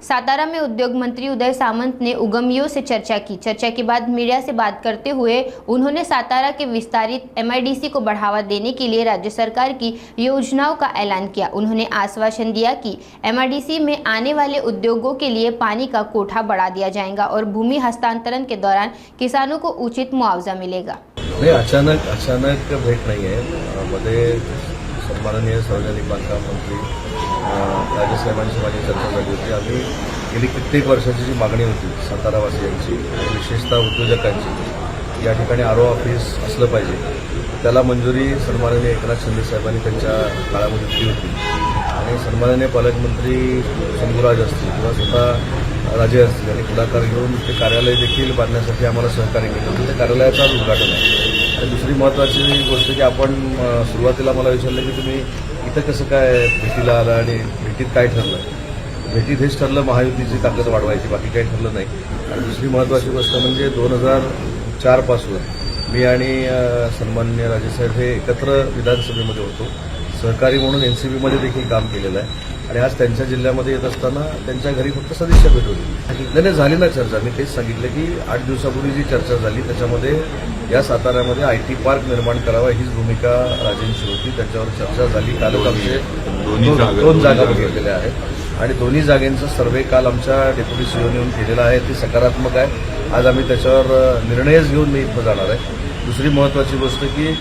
सातारा में उद्योग मंत्री उदय सामंत ने उद्यमियों से चर्चा की। चर्चा के बाद मीडिया से बात करते हुए उन्होंने सातारा के विस्तारित एमआईडीसी को बढ़ावा देने के लिए राज्य सरकार की योजनाओं का ऐलान किया। उन्होंने आश्वासन दिया कि एमआईडीसी में आने वाले उद्योगों के लिए पानी का कोठा बढ़ा दिया जाएगा और भूमि हस्तांतरण के दौरान किसानों को उचित मुआवजा मिलेगा। अचानक भेट नहीं है। मध्ये सन्माननीय सार्वजनिक बांधकाम मंत्री राजेसाहेबांशी माझी चर्चा झाली होती। आम्ही गेली कित्येक वर्षाची जी मागणी होती सातारावासियांची आणि विशेषतः उद्योजकांची, या ठिकाणी आरओ ऑफिस असलं पाहिजे, त्याला मंजुरी सन्माननीय एकनाथ शिंदे साहेबांनी त्यांच्या काळामध्ये दिली होती आणि सन्माननीय पालकमंत्री शंभूराज असतील किंवा स्वतः राजे असतील यांनी पुढाकार घेऊन ते कार्यालय देखील बांधण्यासाठी आम्हाला सहकार्य केलं। त्या कार्यालयाचं आज उद्घाटन आहे। आणि दुसरी महत्त्वाची गोष्ट की आपण सुरुवातीला मला विचारलं की तुम्ही इथं कसं काय भेटीला आला आणि भेटीत काय ठरलं। भेटीत हेच ठरलं महायुतीची ताकद वाढवायची, बाकी काही ठरलं नाही। आणि दुसरी महत्त्वाची गोष्ट म्हणजे 2004 पासून मी आणि सन्माननीय राजेसाहेब हे एकत्र विधानसभेमध्ये होतो, सहकारी म्हणून एनसीबीमध्ये देखील काम केलेलं आहे आणि आज त्यांच्या जिल्ह्यामध्ये येत असताना त्यांच्या घरी फक्त सदिच्छा भेट होती। त्याने झाली ना चर्चा, मी तेच सांगितलं की 8 दिवसापूर्वी जी चर्चा झाली त्याच्यामध्ये या साताऱ्यामध्ये आयटी पार्क निर्माण करावा हीच भूमिका राजेंची होती। त्याच्यावर चर्चा झाली। कालच आमचे दोन जागा बघितलेल्या आहेत आणि दोन्ही जागेंचा सर्वे काल आमच्या डेप्युटी सीओने येऊन केलेला आहे। ती सकारात्मक आहे। आज आम्ही त्याच्यावर निर्णयच घेऊन मी इथं जाणार आहे। दुसरी महत्त्वाची गोष्ट की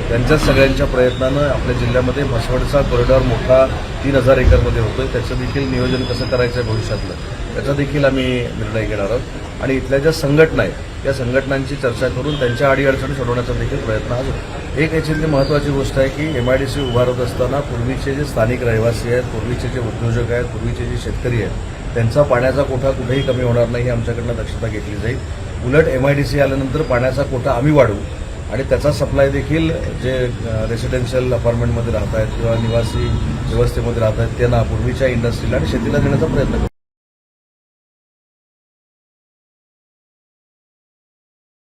त्यांच्या सगळ्यांच्या प्रयत्नानं आपल्या जिल्ह्यामध्ये म्हसवडचा कॉरिडॉर मोठा 3000 एकरमध्ये होतोय, त्याचं देखील नियोजन कसं करायचं आहे भविष्यातलं त्याचा देखील आम्ही निर्णय घेणार आहोत आणि इथल्या ज्या संघटना आहेत त्या संघटनांची चर्चा करून त्यांच्या अडीअडचणी सोडवण्याचा देखील प्रयत्न आज होतो। एक याच्यातली महत्त्वाची गोष्ट आहे की एमआयडीसी उभारत असताना पूर्वीचे जे स्थानिक रहिवासी आहेत, पूर्वीचे जे उद्योजक आहेत, पूर्वीचे जे शेतकरी आहेत, त्यांचा पाण्याचा कोठा कुठेही कमी होणार नाही ही आमच्याकडनं दक्षता घेतली जाईल। उलट एमआयडीसी आल्यानंतर पाण्याचा कोठा आम्ही वाढवू आणि त्याचा सप्लाय देखील जे रेसिडेन्शियल अपार्टमेंटमध्ये राहत आहेत किंवा निवासी व्यवस्थेमध्ये राहत आहेत त्यांना पूर्वीच्या इंडस्ट्रीला आणि शेतीला देण्याचा प्रयत्न करू।